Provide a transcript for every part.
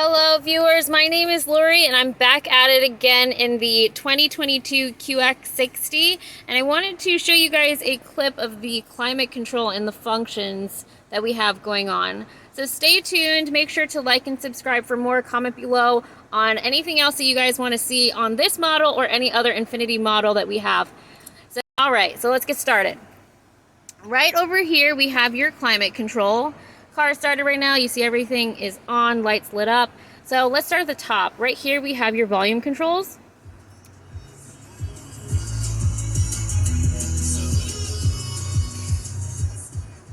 Hello viewers, my name is Lori and I'm back at it again in the 2022 QX60, and I wanted to show you guys a clip of the climate control and the functions that we have going on. So stay tuned, make sure to like and subscribe for more, comment below on anything else that you guys want to see on this model or any other Infiniti model that we have. So alright, so let's get started. Right over here we have your climate control. Car started right now, you see everything is on, lights lit up. So let's start at the top. Right here we have your volume controls.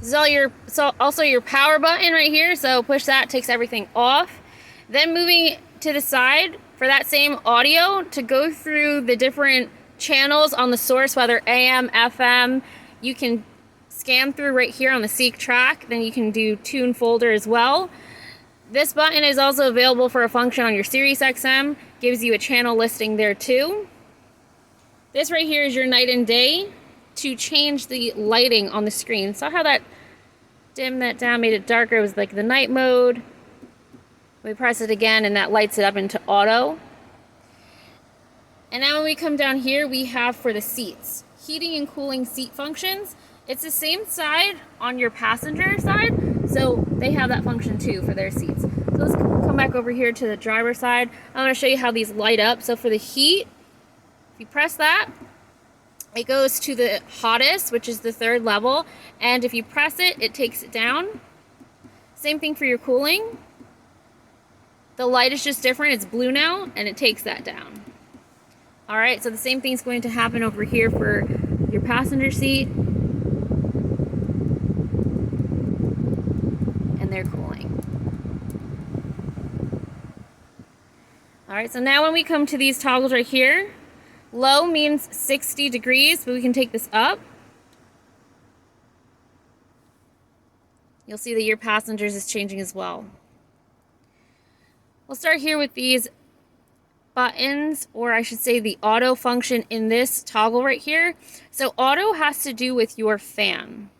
This is also your power button right here, so push that, takes everything off. Then moving to the side for that same audio to go through the different channels on the source, whether AM, FM, you can scan through right here on the Seek track. Then you can do tune folder as well. This button is also available for a function on your Sirius XM, gives you a channel listing there too. This right here is your night and day to change the lighting on the screen. Saw how that dimmed that down, made it darker. It was like the night mode. We press it again and that lights it up into auto. And now when we come down here, we have for the seats, heating and cooling seat functions. It's the same side on your passenger side, so they have that function too for their seats. So let's come back over here to the driver side. I'm going to show you how these light up. So for the heat, if you press that, it goes to the hottest, which is the third level, and if you press it, it takes it down. Same thing for your cooling. The light is just different. It's blue now, and it takes that down. All right, so the same thing is going to happen over here for your passenger seat. And they're cooling. All right, so now when we come to these toggles right here, low means 60 degrees, but we can take this up. You'll see that your passengers is changing as well. We'll start here with these buttons, or I should say the auto function in this toggle right here. So auto has to do with your fan.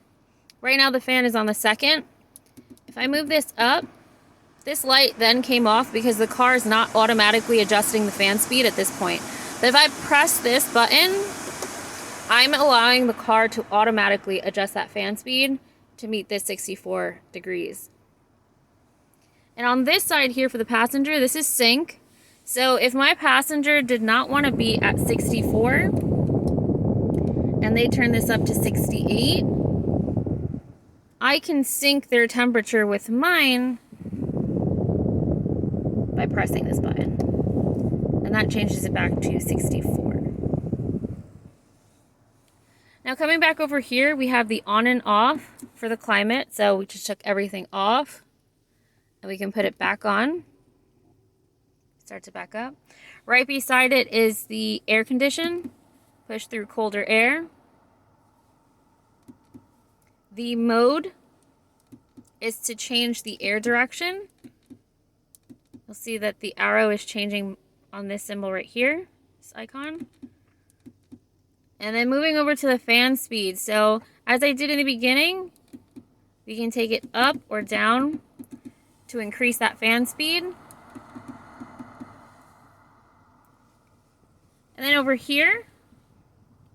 Right now the fan is on the second. If I move this up, this light then came off because the car is not automatically adjusting the fan speed at this point. But if I press this button, I'm allowing the car to automatically adjust that fan speed to meet this 64 degrees. And on this side here for the passenger, this is sync. So if my passenger did not want to be at 64 and they turn this up to 68, I can sync their temperature with mine by pressing this button. And that changes it back to 64. Now coming back over here, we have the on and off for the climate. So we just took everything off and we can put it back on. Start to back up. Right beside it is the air condition. Push through colder air. The mode is to change the air direction. You'll see that the arrow is changing on this symbol right here, this icon. And then moving over to the fan speed. So as I did in the beginning, we can take it up or down to increase that fan speed. And then over here,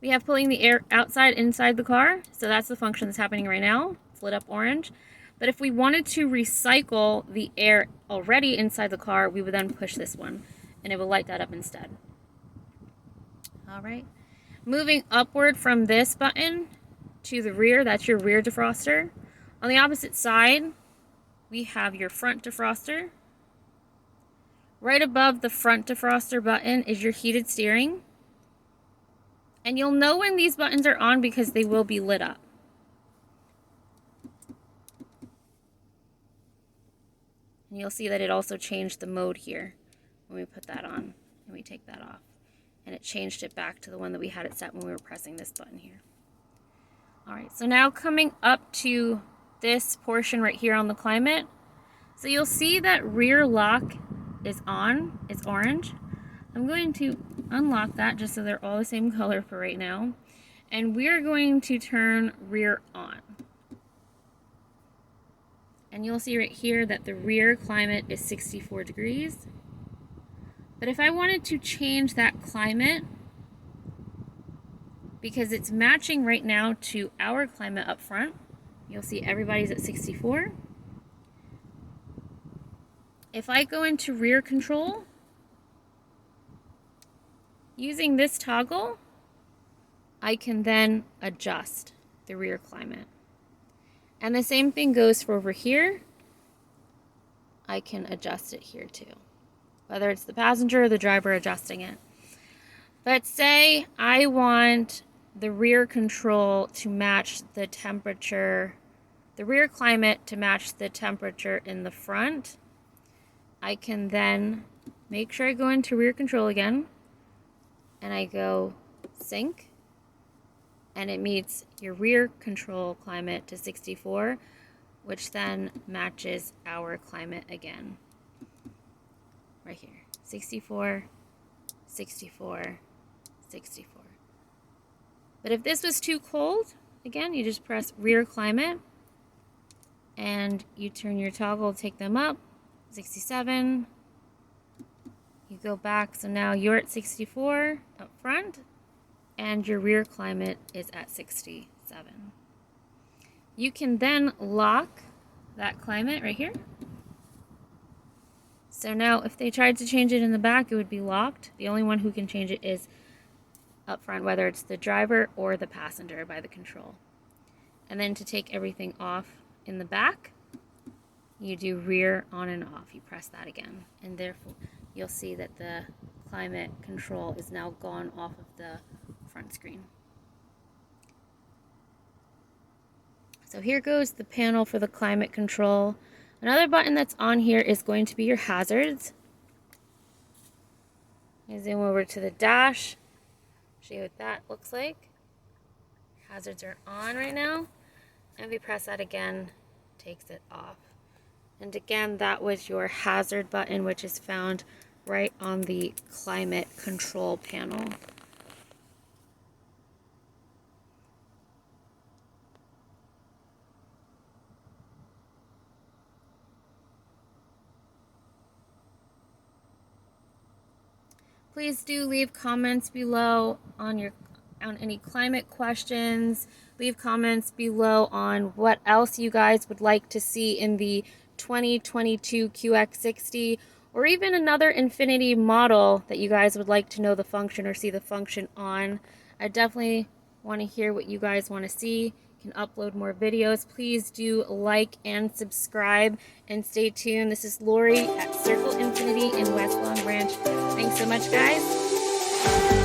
we have pulling the air outside, inside the car. So that's the function that's happening right now. It's lit up orange. But if we wanted to recycle the air already inside the car, we would then push this one and it will light that up instead. All right. Moving upward from this button to the rear, that's your rear defroster. On the opposite side, we have your front defroster. Right above the front defroster button is your heated steering. And you'll know when these buttons are on because they will be lit up. And you'll see that it also changed the mode here when we put that on and we take that off. And it changed it back to the one that we had it set when we were pressing this button here. All right, so now coming up to this portion right here on the climate. So you'll see that rear lock is on, it's orange. I'm going to unlock that just so they're all the same color for right now. And we're going to turn rear on. And you'll see right here that the rear climate is 64 degrees. But if I wanted to change that climate, because it's matching right now to our climate up front, you'll see everybody's at 64. If I go into rear control, using this toggle, I can then adjust the rear climate. And the same thing goes for over here. I can adjust it here too, whether it's the passenger or the driver adjusting it. But say I want the rear control to match the temperature, the rear climate to match the temperature in the front. I can then make sure I go into rear control again, and I go sync, and it meets your rear control climate to 64, which then matches our climate again. Right here, 64, 64, 64. But if this was too cold, again, you just press rear climate and you turn your toggle to take them up, 67. You go back, so now you're at 64 up front and your rear climate is at 67. You can then lock that climate right here. So now if they tried to change it in the back, it would be locked. The only one who can change it is up front, whether it's the driver or the passenger by the control. And then to take everything off in the back, you do rear on and off. You press that again, and therefore you'll see that the climate control is now gone off of the front screen. So here goes the panel for the climate control. Another button that's on here is going to be your hazards. I zoom over to the dash, show you what that looks like. Hazards are on right now, and if you press that again, it takes it off. And again, that was your hazard button, which is found right on the climate control panel. Please do leave comments below on any climate questions. Leave comments below on what else you guys would like to see in the 2022 QX60, or even another INFINITI model that you guys would like to know the function or see the function on. I definitely want to hear what you guys want to see. You can upload more videos. Please do like and subscribe and stay tuned. This is Lori at Circle Infinity in West Long Branch. Thanks so much, guys.